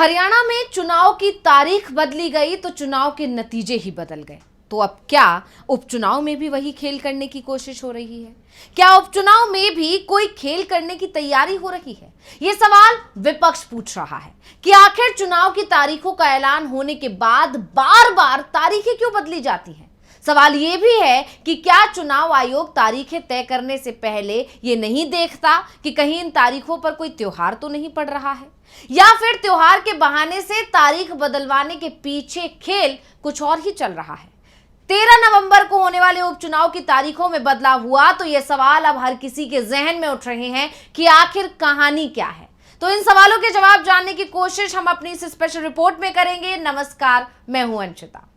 हरियाणा में चुनाव की तारीख बदली गई तो चुनाव के नतीजे ही बदल गए। तो अब क्या उपचुनाव में भी वही खेल करने की कोशिश हो रही है? क्या उपचुनाव में भी कोई खेल करने की तैयारी हो रही है? ये सवाल विपक्ष पूछ रहा है कि आखिर चुनाव की तारीखों का ऐलान होने के बाद बार बार तारीखें क्यों बदली जाती हैं? सवाल यह भी है कि क्या चुनाव आयोग तारीखें तय करने से पहले ये नहीं देखता कि कहीं इन तारीखों पर कोई त्योहार तो नहीं पड़ रहा है, या फिर त्योहार के बहाने से तारीख बदलवाने के पीछे खेल कुछ और ही चल रहा है। 13 नवंबर को होने वाले उपचुनाव की तारीखों में बदलाव हुआ तो यह सवाल अब हर किसी के जहन में उठ रहे हैं कि आखिर कहानी क्या है। तो इन सवालों के जवाब जानने की कोशिश हम अपनी इस स्पेशल रिपोर्ट में करेंगे। नमस्कार, मैं हूं अंशिता।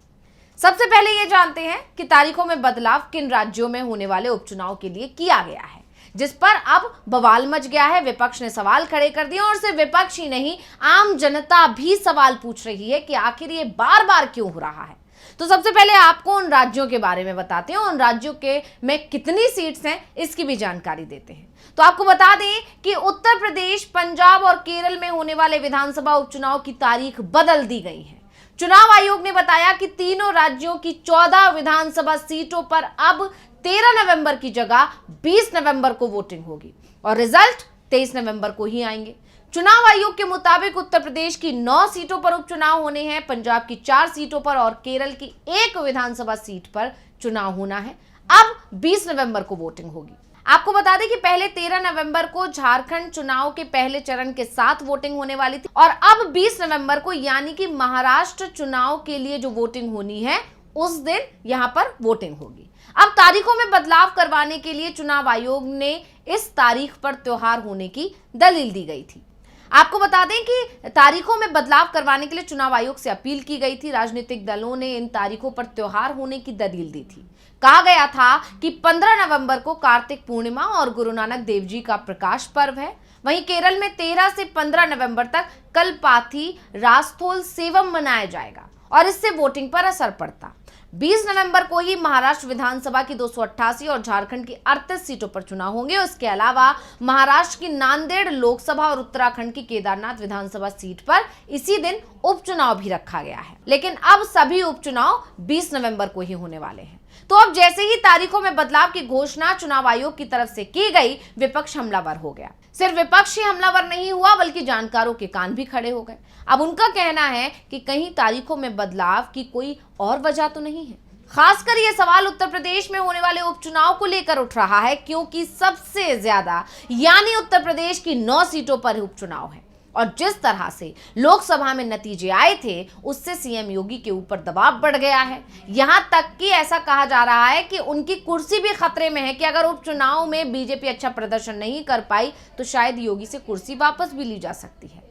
सबसे पहले ये जानते हैं कि तारीखों में बदलाव किन राज्यों में होने वाले उपचुनाव के लिए किया गया है, जिस पर अब बवाल मच गया है। विपक्ष ने सवाल खड़े कर दिए और सिर्फ विपक्ष ही नहीं, आम जनता भी सवाल पूछ रही है कि आखिर ये बार बार क्यों हो रहा है। तो सबसे पहले आपको उन राज्यों के बारे में बताते हैं, उन राज्यों के में कितनी सीट्स हैं इसकी भी जानकारी देते हैं। तो आपको बता दें कि उत्तर प्रदेश, पंजाब और केरल में होने वाले विधानसभा उपचुनाव की तारीख बदल दी गई है। चुनाव आयोग ने बताया कि तीनों राज्यों की 14 विधानसभा सीटों पर अब 13 नवंबर की जगह 20 नवंबर को वोटिंग होगी और रिजल्ट 23 नवंबर को ही आएंगे। चुनाव आयोग के मुताबिक उत्तर प्रदेश की 9 सीटों पर उपचुनाव होने हैं, पंजाब की 4 सीटों पर और केरल की 1 विधानसभा सीट पर चुनाव होना है। अब 20 नवंबर को वोटिंग होगी। आपको बता दें कि पहले 13 नवंबर को झारखंड चुनाव के पहले चरण के साथ वोटिंग होने वाली थी और अब 20 नवंबर को यानी कि महाराष्ट्र चुनाव के लिए जो वोटिंग होनी है उस दिन यहां पर वोटिंग होगी। अब तारीखों में बदलाव करवाने के लिए चुनाव आयोग ने इस तारीख पर त्योहार होने की दलील दी गई थी। आपको बता दें कि तारीखों में बदलाव करवाने के लिए चुनाव आयोग से अपील की गई थी। राजनीतिक दलों ने इन तारीखों पर त्योहार होने की दलील दी थी। कहा गया था कि 15 नवंबर को कार्तिक पूर्णिमा और गुरु नानक देव जी का प्रकाश पर्व है। वहीं केरल में 13 से 15 नवंबर तक कलपाथी रास्थोल सेवम मनाया जाएगा और इससे वोटिंग पर असर पड़ता। 20 नवंबर को ही महाराष्ट्र विधानसभा की 288 और झारखंड की 38 सीटों पर चुनाव होंगे। उसके अलावा महाराष्ट्र की नांदेड़ लोकसभा और उत्तराखंड की केदारनाथ विधानसभा सीट पर इसी दिन उपचुनाव भी रखा गया है। लेकिन अब सभी उपचुनाव 20 नवंबर को ही होने वाले हैं। तो अब जैसे ही तारीखों में बदलाव की घोषणा चुनाव आयोग की तरफ से की गई, विपक्ष हमलावर हो गया। सिर्फ विपक्ष ही हमलावर नहीं हुआ बल्कि जानकारों के कान भी खड़े हो गए। अब उनका कहना है कि कहीं तारीखों में बदलाव की कोई और वजह तो नहीं है। खासकर यह सवाल उत्तर प्रदेश में होने वाले उपचुनाव को लेकर उठ रहा है, क्योंकि सबसे ज्यादा यानी उत्तर प्रदेश की 9 सीटों पर उपचुनाव है और जिस तरह से लोकसभा में नतीजे आए थे उससे सीएम योगी के ऊपर दबाव बढ़ गया है। यहां तक कि ऐसा कहा जा रहा है कि उनकी कुर्सी भी खतरे में है कि अगर उपचुनाव में बीजेपी अच्छा प्रदर्शन नहीं कर पाई तो शायद योगी से कुर्सी वापस भी ली जा सकती है।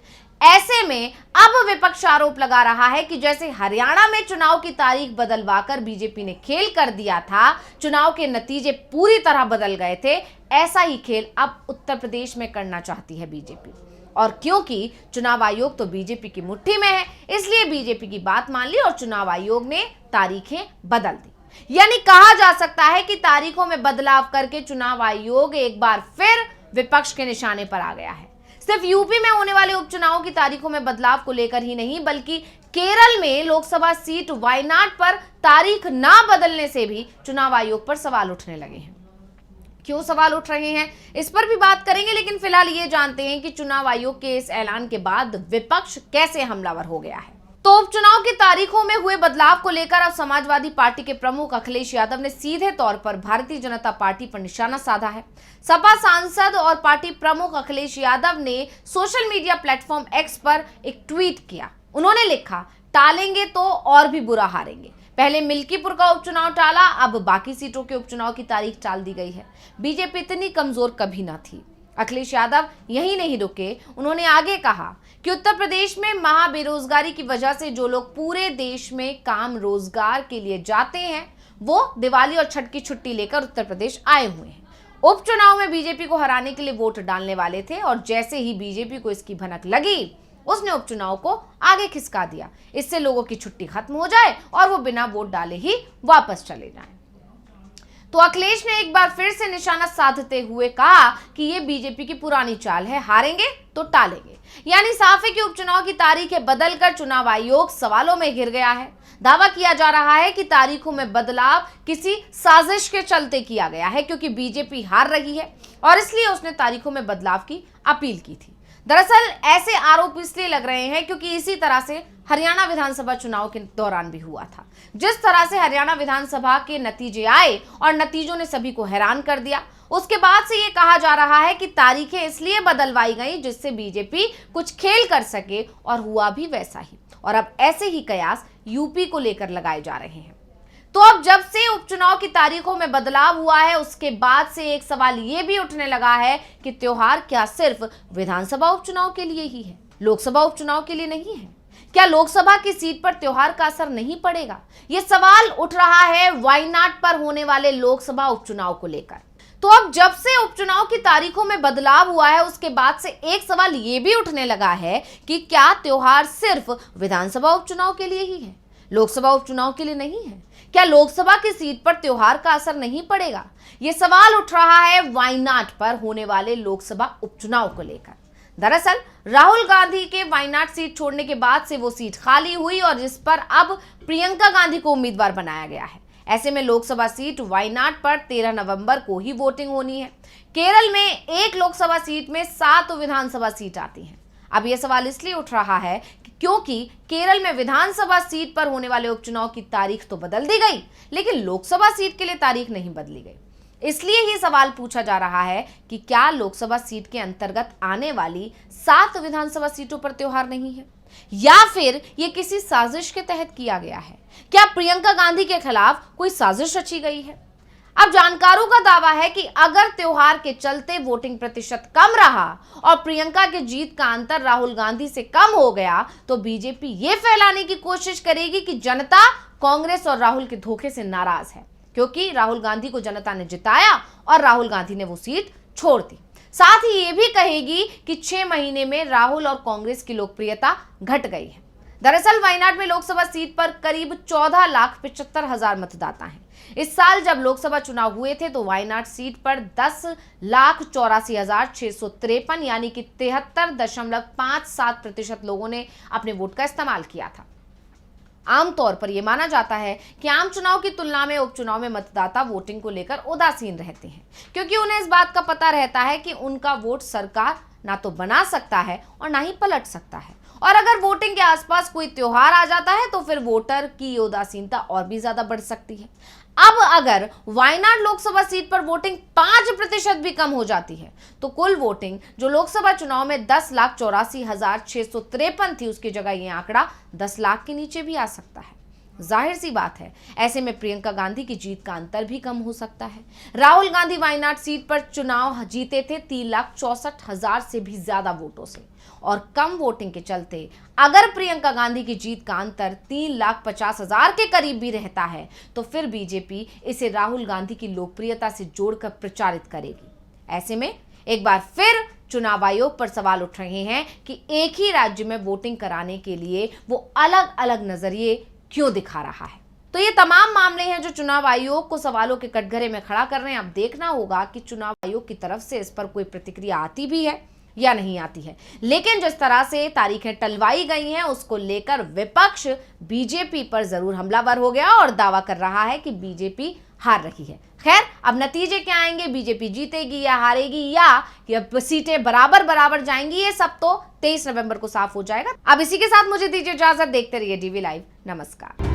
ऐसे में अब विपक्ष आरोप लगा रहा है कि जैसे हरियाणा में चुनाव की तारीख बदलवाकर बीजेपी ने खेल कर दिया था, चुनाव के नतीजे पूरी तरह बदल गए थे, ऐसा ही खेल अब उत्तर प्रदेश में करना चाहती है बीजेपी। और क्योंकि चुनाव आयोग तो बीजेपी की मुट्ठी में है, इसलिए बीजेपी की बात मान ली और चुनाव आयोग ने तारीखें बदल दी। यानी कहा जा सकता है कि तारीखों में बदलाव करके चुनाव आयोग एक बार फिर विपक्ष के निशाने पर आ गया है। सिर्फ यूपी में होने वाले उपचुनावों की तारीखों में बदलाव को लेकर ही नहीं, बल्कि केरल में लोकसभा सीट वायनाड पर तारीख ना बदलने से भी चुनाव आयोग पर सवाल उठने लगे हैं। क्यों सवाल उठ रहे हैं इस पर भी बात करेंगे, लेकिन फिलहाल ये जानते हैं कि चुनाव आयोग के इस ऐलान के बाद विपक्ष कैसे हमलावर हो गया है। तो उपचुनाव की तारीखों में हुए बदलाव को लेकर अब समाजवादी पार्टी के प्रमुख अखिलेश यादव ने सीधे तौर पर भारतीय जनता पार्टी पर निशाना साधा है। सपा सांसद और पार्टी प्रमुख अखिलेश यादव ने सोशल मीडिया प्लेटफॉर्म एक्स पर एक ट्वीट किया। उन्होंने लिखा, टालेंगे तो और भी बुरा हारेंगे। पहले मिल्कीपुर का उपचुनाव टाला, अब बाकी सीटों के उपचुनाव की तारीख टाल दी गई है। बीजेपी इतनी कमजोर कभी ना थी। अखिलेश यादव यही नहीं रुके, उन्होंने आगे कहा कि उत्तर प्रदेश में महा बेरोजगारी की वजह से जो लोग पूरे देश में काम रोजगार के लिए जाते हैं वो दिवाली और छठ की छुट्टी लेकर उत्तर प्रदेश आए हुए हैं। उपचुनाव में बीजेपी को हराने के लिए वोट डालने वाले थे और जैसे ही बीजेपी को इसकी भनक लगी उसने उपचुनाव को आगे खिसका दिया। इससे लोगों की छुट्टी खत्म हो जाए और वो बिना वोट डाले ही वापस चले जाएं। तो अखिलेश ने एक बार फिर से निशाना साधते हुए कहा कि ये बीजेपी की पुरानी चाल है, हारेंगे तो टालेंगे। यानी साफ है कि उपचुनाव की तारीखें बदलकर चुनाव आयोग सवालों में घिर गया है। दावा किया जा रहा है कि तारीखों में बदलाव किसी साजिश के चलते किया गया है, क्योंकि बीजेपी हार रही है और इसलिए उसने तारीखों में बदलाव की अपील की थी। दरअसल ऐसे आरोप इसलिए लग रहे हैं क्योंकि इसी तरह से हरियाणा विधानसभा चुनाव के दौरान भी हुआ था। जिस तरह से हरियाणा विधानसभा के नतीजे आए और नतीजों ने सभी को हैरान कर दिया, उसके बाद से ये कहा जा रहा है कि तारीखें इसलिए बदलवाई गई जिससे बीजेपी कुछ खेल कर सके, और हुआ भी वैसा ही। और अब ऐसे ही कयास यूपी को लेकर लगाए जा रहे हैं। तो अब जब से उपचुनाव की तारीखों में बदलाव हुआ है, उसके बाद से एक सवाल ये भी उठने लगा है कि त्योहार क्या सिर्फ विधानसभा उपचुनाव के लिए ही है, लोकसभा उपचुनाव के लिए नहीं है? क्या लोकसभा की सीट पर त्योहार का असर नहीं पड़ेगा? यह सवाल उठ रहा है वायनाड पर होने वाले लोकसभा उपचुनाव को लेकर। तो अब जब से उपचुनाव की तारीखों में बदलाव हुआ है, उसके बाद से एक सवाल यह भी उठने लगा है कि क्या त्योहार सिर्फ विधानसभा उपचुनाव के लिए ही है, लोकसभा उपचुनाव के लिए नहीं है? क्या लोकसभा की सीट पर त्योहार का असर नहीं पड़ेगा? यह सवाल उठ रहा है वायनाड पर होने वाले लोकसभा उपचुनाव को लेकर। दरअसल राहुल गांधी के वायनाड सीट छोड़ने के बाद से वो सीट खाली हुई और जिस पर अब प्रियंका गांधी को उम्मीदवार बनाया गया है। ऐसे में लोकसभा सीट वायनाड पर 13 नवंबर को ही वोटिंग होनी है। केरल में एक लोकसभा सीट में 7 विधानसभा सीट आती हैं। अब यह सवाल इसलिए उठ रहा है क्योंकि केरल में विधानसभा सीट पर होने वाले उपचुनाव की तारीख तो बदल दी गई, लेकिन लोकसभा सीट के लिए तारीख नहीं बदली गई। इसलिए ही सवाल पूछा जा रहा है कि क्या लोकसभा सीट के अंतर्गत आने वाली 7 विधानसभा सीटों पर त्योहार नहीं है, या फिर यह किसी साजिश के तहत किया गया है? क्या प्रियंका गांधी के खिलाफ कोई साजिश रची गई है? अब जानकारों का दावा है कि अगर त्योहार के चलते वोटिंग प्रतिशत कम रहा और प्रियंका के जीत का अंतर राहुल गांधी से कम हो गया, तो बीजेपी ये फैलाने की कोशिश करेगी कि जनता कांग्रेस और राहुल के धोखे से नाराज है, क्योंकि राहुल गांधी को जनता ने जिताया और राहुल गांधी ने वो सीट छोड़ दी। साथ ही ये भी कहेगी कि 6 महीने में राहुल और कांग्रेस की लोकप्रियता घट गई है। दरअसल वायनाड में लोकसभा सीट पर करीब 14,75,000 मतदाता हैं। इस साल जब लोकसभा चुनाव हुए थे तो वायनाड सीट पर 10,84,653 यानी कि 73.57% लोगों ने अपने वोट का इस्तेमाल किया था। आमतौर पर यह माना जाता है कि आम चुनाव की तुलना में उपचुनाव में मतदाता वोटिंग को लेकर उदासीन रहते हैं, क्योंकि उन्हें इस बात का पता रहता है कि उनका वोट सरकार ना तो बना सकता है और ना ही पलट सकता है। और अगर वोटिंग के आसपास कोई त्योहार आ जाता है तो फिर वोटर की उदासीनता और भी ज्यादा बढ़ सकती है। अब अगर वायनाड लोकसभा सीट पर वोटिंग 5% भी कम हो जाती है तो कुल वोटिंग जो लोकसभा चुनाव में 10,84,653 थी, उसकी जगह यह आंकड़ा 10 लाख के नीचे भी आ सकता है। जाहिर सी बात है, ऐसे में प्रियंका गांधी की जीत का अंतर भी कम हो सकता है। राहुल गांधी वायनाड सीट पर चुनाव जीते थे 3,64,000 से भी ज्यादा वोटों से, और कम वोटिंग के चलते अगर प्रियंका गांधी की जीत का अंतर 3,50,000 के करीब भी रहता है तो फिर बीजेपी इसे राहुल गांधी की लोकप्रियता से जोड़कर प्रचारित करेगी। ऐसे में एक बार फिर चुनाव आयोग पर सवाल उठ रहे हैं कि एक ही राज्य में वोटिंग कराने के लिए वो अलग अलग नजरिए क्यों दिखा रहा है। तो ये तमाम मामले हैं जो चुनाव आयोग को सवालों के कटघरे में खड़ा कर रहे हैं। अब देखना होगा कि चुनाव आयोग की तरफ से इस पर कोई प्रतिक्रिया आती भी है या नहीं आती है। लेकिन जिस तरह से तारीखें टलवाई गई हैं उसको लेकर विपक्ष बीजेपी पर जरूर हमलावर हो गया और दावा कर रहा है कि बीजेपी हार रही है। खैर, अब नतीजे क्या आएंगे, बीजेपी जीतेगी या हारेगी या सीटें बराबर बराबर जाएंगी, ये सब तो 23 नवंबर को साफ हो जाएगा। अब इसी के साथ मुझे दीजिए इजाजत। देखते रहिए डीवी लाइव। नमस्कार।